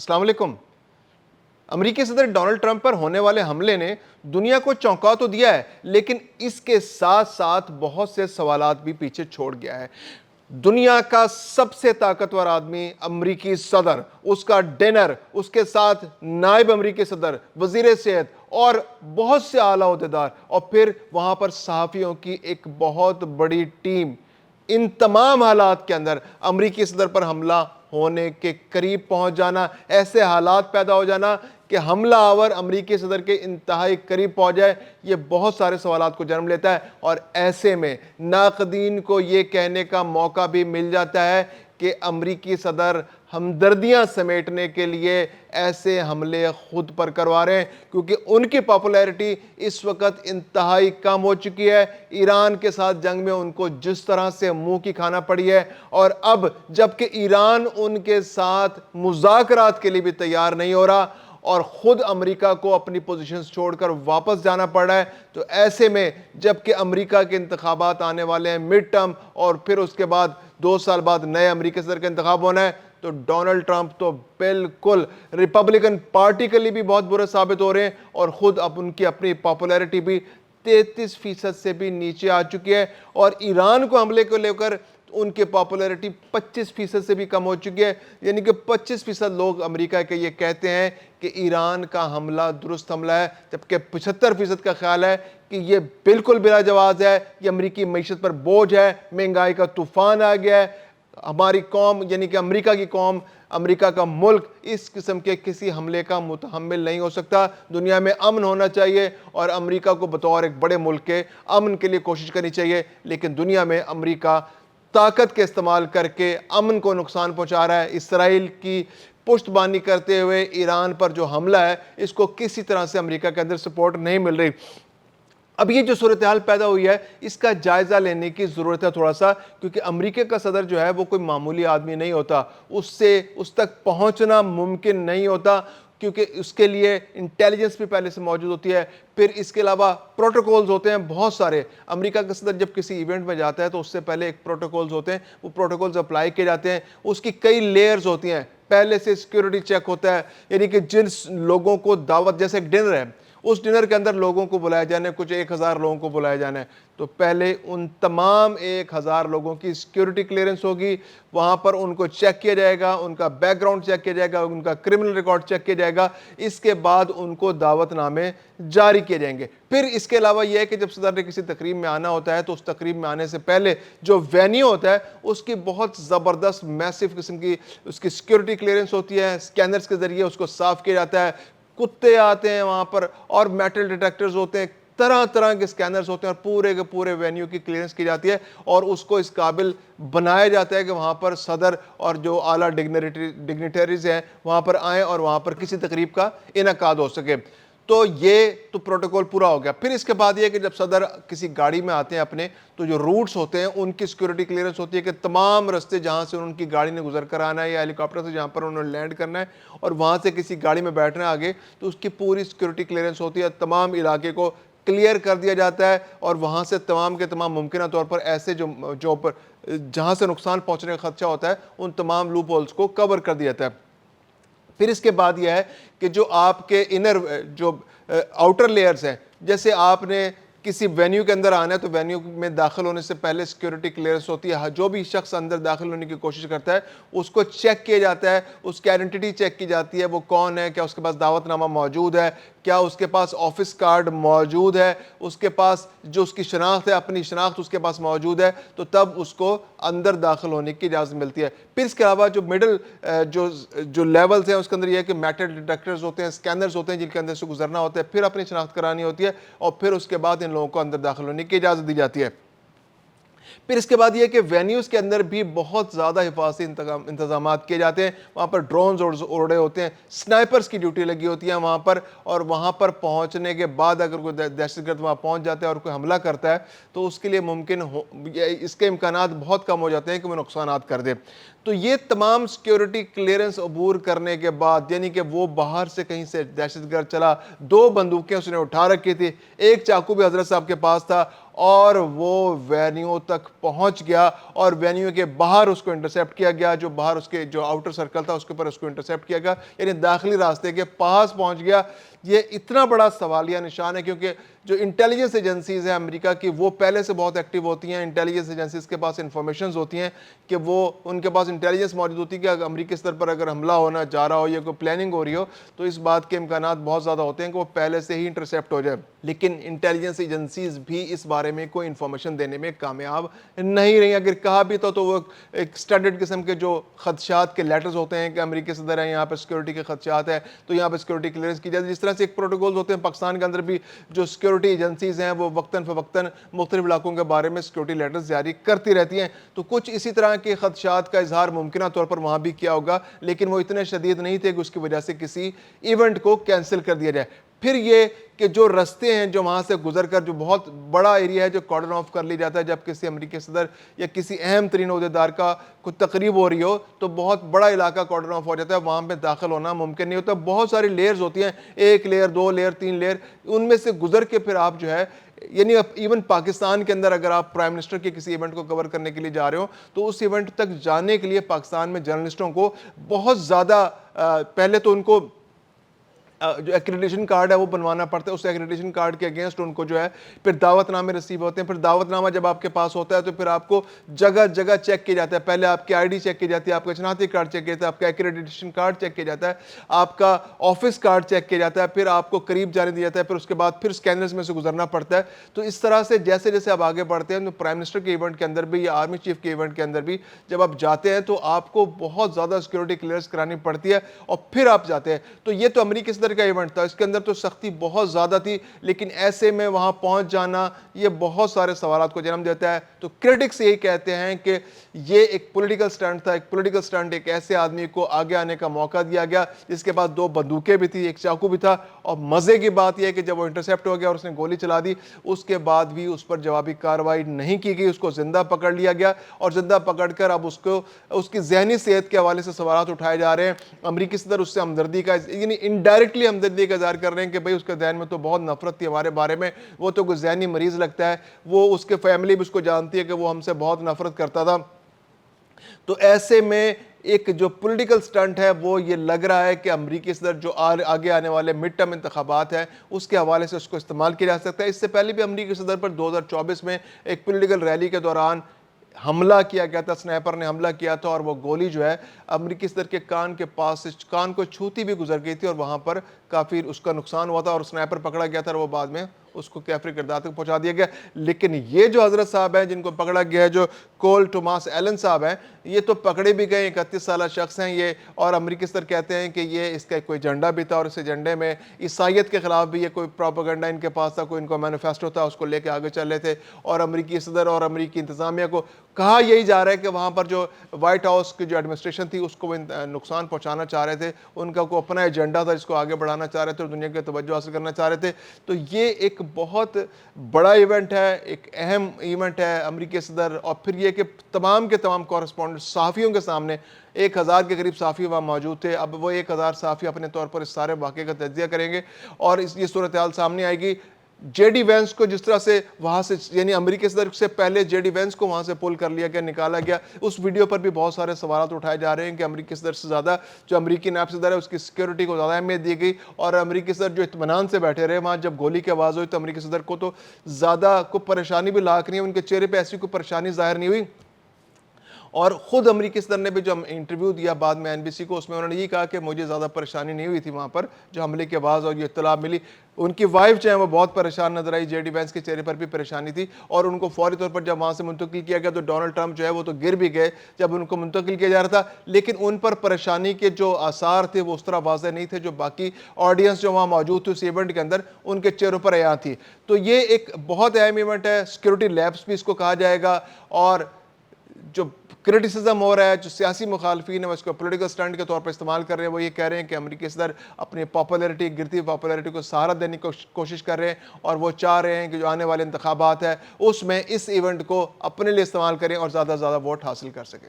السلام علیکم۔ امریکی صدر ڈونلڈ ٹرمپ پر ہونے والے حملے نے دنیا کو چونکا تو دیا ہے، لیکن اس کے ساتھ ساتھ بہت سے سوالات بھی پیچھے چھوڑ گیا ہے۔ دنیا کا سب سے طاقتور آدمی امریکی صدر، اس کا ڈنر، اس کے ساتھ نائب امریکی صدر، وزیر صحت اور بہت سے اعلیٰ عہدیدار، اور پھر وہاں پر صحافیوں کی ایک بہت بڑی ٹیم۔ ان تمام حالات کے اندر امریکی صدر پر حملہ ہونے کے قریب پہنچ جانا، ایسے حالات پیدا ہو جانا کہ حملہ آور امریکی صدر کے انتہائی قریب پہنچ جائے، یہ بہت سارے سوالات کو جنم لیتا ہے، اور ایسے میں ناقدین کو یہ کہنے کا موقع بھی مل جاتا ہے کہ امریکی صدر ہمدردیاں سمیٹنے کے لیے ایسے حملے خود پر کروا رہے ہیں، کیونکہ ان کی پاپولیرٹی اس وقت انتہائی کم ہو چکی ہے۔ ایران کے ساتھ جنگ میں ان کو جس طرح سے منہ کی کھانا پڑی ہے، اور اب جبکہ ایران ان کے ساتھ مذاکرات کے لیے بھی تیار نہیں ہو رہا اور خود امریکہ کو اپنی پوزیشنز چھوڑ کر واپس جانا پڑ رہا ہے، تو ایسے میں جبکہ امریکہ کے انتخابات آنے والے ہیں مڈ ٹرم، اور پھر اس کے بعد 2 سال بعد نئے امریکی صدر کا انتخاب ہونا ہے، تو ڈونلڈ ٹرمپ تو بالکل ریپبلکن پارٹی کے لیے بھی بہت برے ثابت ہو رہے ہیں، اور خود اب ان کی اپنی پاپولیرٹی بھی 33% سے بھی نیچے آ چکی ہے، اور ایران کو حملے کو لے کر ان کی پاپولیرٹی 25% سے بھی کم ہو چکی ہے۔ یعنی کہ 25% لوگ امریکہ کے یہ کہتے ہیں کہ ایران کا حملہ درست حملہ ہے، جبکہ 75% کا خیال ہے کہ یہ بالکل بلا جواز ہے، یہ امریکی معیشت پر بوجھ ہے، مہنگائی کا طوفان آ گیا ہے، ہماری قوم یعنی کہ امریکہ کی قوم، امریکہ کا ملک اس قسم کے کسی حملے کا متحمل نہیں ہو سکتا۔ دنیا میں امن ہونا چاہیے اور امریکہ کو بطور ایک بڑے ملک کے امن کے لیے کوشش کرنی چاہیے، لیکن دنیا میں امریکہ طاقت کے استعمال کر کے امن کو نقصان پہنچا رہا ہے۔ اسرائیل کی پشت بانی کرتے ہوئے ایران پر جو حملہ ہے، اس کو کسی طرح سے امریکہ کے اندر سپورٹ نہیں مل رہی۔ اب یہ جو صورتحال پیدا ہوئی ہے، اس کا جائزہ لینے کی ضرورت ہے تھوڑا سا، کیونکہ امریکہ کا صدر جو ہے وہ کوئی معمولی آدمی نہیں ہوتا، اس تک پہنچنا ممکن نہیں ہوتا، کیونکہ اس کے لیے انٹیلیجنس بھی پہلے سے موجود ہوتی ہے، پھر اس کے علاوہ پروٹوکولز ہوتے ہیں بہت سارے۔ امریکہ کا صدر جب کسی ایونٹ میں جاتا ہے تو اس سے پہلے ایک پروٹوکولز ہوتے ہیں، وہ پروٹوکولز اپلائی کیے جاتے ہیں، اس کی کئی لیئرز ہوتی ہیں، پہلے سے سیکیورٹی چیک ہوتا ہے، یعنی کہ جن لوگوں کو دعوت، جیسے ایک ڈنر ہے، اس ڈنر کے اندر لوگوں کو بلایا جانا ہے، کچھ 1000 لوگوں کو بلایا جانا ہے، تو پہلے ان تمام 1000 لوگوں کی سیکیورٹی کلیئرنس ہوگی، وہاں پر ان کو چیک کیا جائے گا، ان کا بیک گراؤنڈ چیک کیا جائے گا، ان کا کرمنل ریکارڈ چیک کیا جائے گا، اس کے بعد ان کو دعوت نامے جاری کیے جائیں گے۔ پھر اس کے علاوہ یہ ہے کہ جب صدر نے کسی تقریب میں آنا ہوتا ہے تو اس تقریب میں آنے سے پہلے جو وینیو ہوتا ہے اس کی بہت زبردست میسو قسم کی اس کی سیکیورٹی کلیئرنس ہوتی ہے، سکینرز کے ذریعے اس کو صاف کیا جاتا ہے، کتے آتے ہیں وہاں پر اور میٹل ڈیٹیکٹرز ہوتے ہیں، طرح طرح کے سکینرز ہوتے ہیں، اور پورے کے پورے وینیو کی کلیئرنس کی جاتی ہے، اور اس کو اس قابل بنایا جاتا ہے کہ وہاں پر صدر اور جو اعلیٰ ڈگنیٹریز ہیں وہاں پر آئیں اور وہاں پر کسی تقریب کا انعقاد ہو سکے۔ تو یہ تو پروٹوکول پورا ہو گیا۔ پھر اس کے بعد یہ کہ جب صدر کسی گاڑی میں آتے ہیں اپنے، تو جو روٹس ہوتے ہیں ان کی سیکیورٹی کلیئرنس ہوتی ہے کہ تمام رستے جہاں سے ان کی گاڑی نے گزر کر آنا ہے، یا ہیلی کاپٹر سے جہاں پر انہوں نے لینڈ کرنا ہے اور وہاں سے کسی گاڑی میں بیٹھنا ہے آگے، تو اس کی پوری سیکیورٹی کلیئرنس ہوتی ہے، تمام علاقے کو کلیئر کر دیا جاتا ہے، اور وہاں سے تمام کے تمام ممکنہ طور پر ایسے جو جہاں سے نقصان پہنچنے کا خدشہ ہوتا ہے ان تمام لوپ ہولز کو کور کر دیا جاتا ہے۔ پھر اس کے بعد یہ ہے کہ جو آپ کے انر جو آؤٹر لیئرز ہیں، جیسے آپ نے کسی وینیو کے اندر آنا ہے تو وینیو میں داخل ہونے سے پہلے سیکیورٹی کلیئرنس ہوتی ہے، جو بھی شخص اندر داخل ہونے کی کوشش کرتا ہے اس کو چیک کیا جاتا ہے، اس کی آئیڈینٹی چیک کی جاتی ہے، وہ کون ہے، کیا اس کے پاس دعوت نامہ موجود ہے، کیا اس کے پاس آفس کارڈ موجود ہے، اس کے پاس جو اس کی شناخت ہے، اپنی شناخت اس کے پاس موجود ہے، تو تب اس کو اندر داخل ہونے کی اجازت ملتی ہے۔ پھر اس کے علاوہ جو مڈل جو لیولز ہیں اس کے اندر یہ ہے کہ میٹل ڈیٹیکٹرز ہوتے ہیں، سکینرز ہوتے ہیں جن کے اندر سے گزرنا ہوتا ہے، پھر اپنی شناخت کرانی ہوتی ہے، اور پھر اس کے بعد ان لوگوں کو اندر داخل ہونے کی اجازت دی جاتی ہے۔ پھر اس کے بعد یہ کہ وینیوز کے اندر بھی بہت زیادہ حفاظتی انتظامات کیے جاتے ہیں، وہاں پر ڈرونز اڑے ہوتے ہیں، سنائپرز کی ڈیوٹی لگی ہوتی ہے وہاں پر، اور وہاں پر پہنچنے کے بعد اگر کوئی دہشت گرد وہاں پہنچ جاتا ہے اور کوئی حملہ کرتا ہے تو اس کے لیے اس کے امکانات بہت کم ہو جاتے ہیں کہ وہ نقصانات کر دے۔ تو یہ تمام سیکیورٹی کلیئرنس عبور کرنے کے بعد، یعنی کہ وہ باہر سے کہیں سے دہشت گرد چلا، 2 بندوقیں اس نے اٹھا رکھی تھی، ایک چاقو بھی حضرت صاحب کے پاس تھا، اور وہ وینیو تک پہنچ گیا اور وینیو کے باہر اس کو انٹرسیپٹ کیا گیا، جو باہر اس کے جو آؤٹر سرکل تھا اس کے اوپر اس کو انٹرسیپٹ کیا گیا، یعنی داخلی راستے کے پاس پہنچ گیا۔ یہ اتنا بڑا سوالیہ نشان ہے کیونکہ جو انٹیلیجنس ایجنسیز ہیں امریکہ کی وہ پہلے سے بہت ایکٹیو ہوتی ہیں، انٹیلیجنس ایجنسیز کے پاس انفارمیشنز ہوتی ہیں کہ وہ ان کے پاس انٹیلیجنس موجود ہوتی ہے کہ اگر امریکی سطح پر اگر حملہ ہونا جا رہا ہو یا کوئی پلاننگ ہو رہی ہو تو اس بات کے امکانات بہت زیادہ ہوتے ہیں کہ وہ پہلے سے ہی انٹرسیپٹ ہو جائے، لیکن انٹیلیجنس ایجنسیز بھی اس بارے میں کوئی انفارمیشن دینے میں کامیاب نہیں رہی۔ اگر کہا بھی تو وہ ایک سٹینڈرڈ قسم کے جو خدشات کے لیٹرز ہوتے ہیں کہ امریکی صدر ہیں، یہاں پہ سیکورٹی کے خدشات ہیں تو یہاں پہ سیکورٹی کلیئرنس کی جائے، جس طرح سے ایک پروٹوکولز ہوتے ہیں پاکستان کے اندر بھی جو سیکورٹی ایجنسیز ہیں وہ وقتاً فوقتاً مختلف علاقوں کے بارے میں سیکورٹی لیٹرز جاری کرتی رہتی ہیں، تو کچھ اسی طرح کے خدشات کا اظہار ممکنہ طور پر وہاں بھی کیا ہوگا، لیکن وہ اتنے شدید نہیں تھے کہ اس کی وجہ سے کسی ایونٹ کو کینسل کر دیا جائے۔ پھر یہ کہ جو رستے ہیں جو وہاں سے گزر کر جو بہت بڑا ایریا ہے جو کارڈن آف کر لی جاتا ہے جب کسی امریکی صدر یا کسی اہم ترین عہدیدار کا کوئی تقریب ہو رہی ہو تو بہت بڑا علاقہ کارڈن آف ہو جاتا ہے، وہاں پہ داخل ہونا ممکن نہیں ہوتا، بہت ساری لیئرز ہوتی ہیں، 1 لیئر 2 لیئر 3 لیئر، ان میں سے گزر کے پھر آپ جو ہے یعنی ایون پاکستان کے اندر اگر آپ پرائم منسٹر کے کسی ایونٹ کو کور کرنے کے لیے جا رہے ہو تو اس ایونٹ تک جانے کے لیے پاکستان میں جرنلسٹوں کو بہت زیادہ پہلے تو ان کو جو ایکریڈیشن کارڈ ہے وہ بنوانا پڑتا ہے، اس ایکریڈیشن کارڈ کے اگینسٹ ان کو جو ہے پھر دعوت نامے ریسیو ہوتے ہیں، پھر دعوت نامہ جب آپ کے پاس ہوتا ہے تو پھر آپ کو جگہ جگہ چیک کیا جاتا ہے، پہلے آپ کی آئی ڈی چیک کی جاتی ہے، آپ کا شناختی کارڈ چیک کیا جاتا ہے، آپ کا ایکریڈیشن کارڈ چیک کیا جاتا ہے، آپ کا آفس کارڈ چیک کیا جاتا ہے، پھر آپ کو قریب جانے دیا جاتا ہے، پھر اس کے بعد پھر اسکینرز میں سے گزرنا پڑتا ہے۔ تو اس طرح سے جیسے جیسے آپ آگے بڑھتے ہیں تو پرائم منسٹر کے ایونٹ کے اندر بھی یا آرمی چیف کے ایونٹ کے اندر بھی جب آپ جاتے ہیں تو آپ کو بہت زیادہ سیکورٹی کلیئرنس کرانی پڑتی ہے اور پھر آپ جاتے ہیں۔ تو یہ تو امریکی صدر کا ایونٹ تھا، اس کے اندر تو سختی بہت زیادہ تھی، لیکن ایسے میں وہاں پہنچ جانا یہ بہت سارے سوالات کو جنم دیتا ہے۔ تو کرٹکس یہی کہتے ہیں کہ یہ ایک پولیٹیکل سٹنٹ تھا، ایک پولیٹیکل سٹنٹ، ایک ایسے آدمی کو آگے آنے کا موقع دیا گیا جس کے پاس 2 بندوقیں بھی تھی، ایک چاقو بھی تھا، اور مزے کی بات یہ ہے کہ جب وہ انٹرسیپٹ ہو گیا اور اس نے گولی چلا دی اس کے بعد بھی اس پر جوابی کارروائی نہیں کی گئی، اس کو زندہ پکڑ لیا گیا اور زندہ پکڑ کر اب اس کی ذہنی صحت کے حوالے سے سوالات اٹھائے جا رہے ہیں۔ امریکی صدر اس سے ہمدردی کا یعنی انڈائریکٹلی ہمدردی کا اظہار کر رہے ہیں کہ بھئی اس کے ذہن میں تو بہت نفرت تھی ہمارے بارے میں، وہ تو کوئی ذہنی مریض لگتا ہے، وہ اس کے فیملی بھی اس کو جانتی ہے کہ وہ ہم سے بہت نفرت کرتا تھا۔ تو ایسے میں ایک جو پولیٹیکل سٹنٹ ہے وہ یہ لگ رہا ہے کہ امریکی صدر جو آگے آنے والے مڈ ٹرم انتخابات ہیں اس کے حوالے سے اس کو استعمال کیا جا سکتا ہے۔ اس سے پہلے بھی امریکی صدر پر 2024 میں ایک پولیٹیکل ریلی کے دوران حملہ کیا گیا تھا، سنائپر نے حملہ کیا تھا اور وہ گولی جو ہے امریکی صدر کے کان کے پاس سے کان کو چھوتی بھی گزر گئی تھی اور وہاں پر کافی اس کا نقصان ہوا تھا اور سنائپر پکڑا گیا تھا اور وہ بعد میں اس کو کیفری کردار تک پہنچا دیا گیا۔ لیکن یہ جو حضرت صاحب ہیں جن کو پکڑا گیا ہے، جو کول ٹوماس ایلن صاحب ہیں، یہ تو پکڑے بھی گئے، 31 سالہ شخص ہیں یہ، اور امریکی صدر کہتے ہیں کہ یہ اس کا کوئی ایجنڈا بھی تھا اور اس ایجنڈے میں عیسائیت کے خلاف بھی یہ کوئی پروپیگنڈا ان کے پاس تھا، کوئی ان کا مینیفیسٹو تھا، اس کو لے کے آگے چل رہے تھے۔ اور امریکی صدر اور امریکی انتظامیہ کو کہا یہی جا رہا ہے کہ وہاں پر جو وائٹ ہاؤس کی جو ایڈمنسٹریشن تھی اس کو وہ نقصان پہنچانا چاہ رہے تھے، ان کا کوئی اپنا ایجنڈا تھا جس کو آگے بڑھانا چاہ رہے تھے اور دنیا کی توجہ حاصل کرنا چاہ رہے تھے۔ تو یہ ایک بہت بڑا ایونٹ ہے، ایک اہم ایونٹ ہے امریکی صدر، اور پھر یہ کہ تمام کے تمام کورسپونڈنٹ صحافیوں کے سامنے 1000 کے قریب صحافی وہاں موجود تھے، اب وہ 1000 صحافی اپنے طور پر اس سارے واقعے کا تجزیہ کریں گے اور یہ صورتحال سامنے آئے گی۔ جے ڈی وینس کو جس طرح سے وہاں سے یعنی امریکی صدر سے پہلے جے ڈی وینس کو وہاں سے پول کر لیا گیا، نکالا گیا، اس ویڈیو پر بھی بہت سارے سوالات اٹھائے جا رہے ہیں کہ امریکی صدر سے زیادہ جو امریکی نائب صدر ہے اس کی سیکیورٹی کو زیادہ اہمیت دی گئی، اور امریکی صدر جو اطمینان سے بیٹھے رہے وہاں جب گولی کی آواز ہوئی تو امریکی صدر کو تو زیادہ کوئی پریشانی بھی لاحق نہیں، ان کے چہرے پہ ایسی کوئی پریشانی ظاہر نہیں ہوئی۔ اور خود امریکی صدر نے بھی جو انٹرویو دیا بعد میں این بی سی کو، اس میں انہوں نے یہ کہا کہ مجھے زیادہ پریشانی نہیں ہوئی تھی وہاں پر جو حملے کی آواز اور یہ اطلاع ملی۔ ان کی وائف جو ہے وہ بہت پریشان نظر آئی، جے ڈی وینس کے چہرے پر بھی پریشانی تھی، اور ان کو فوری طور پر جب وہاں سے منتقل کیا گیا تو ڈونلڈ ٹرمپ جو ہے وہ تو گر بھی گئے جب ان کو منتقل کیا جا رہا تھا، لیکن ان پر پریشانی کے جو آثار تھے وہ اس طرح واضح نہیں تھے جو باقی آڈینس جو وہاں موجود تھی اس ایونٹ کے اندر ان کے چہروں پر عیاں تھی۔ تو یہ ایک بہت اہم ایونٹ ہے، سیکورٹی لیبس بھی اس کو کہا جائے گا، اور جو کرٹیسزم ہو رہا ہے، جو سیاسی مخالفین ہیں اس کو پولیٹیکل سٹنٹ کے طور پر استعمال کر رہے ہیں، وہ یہ کہہ رہے ہیں کہ امریکی صدر اپنی پاپولیرٹی، گرتی پاپولیرٹی کو سہارا دینے کی کوشش کر رہے ہیں، اور وہ چاہ رہے ہیں کہ جو آنے والے انتخابات ہیں اس میں اس ایونٹ کو اپنے لیے استعمال کریں اور زیادہ سے زیادہ ووٹ حاصل کر سکیں۔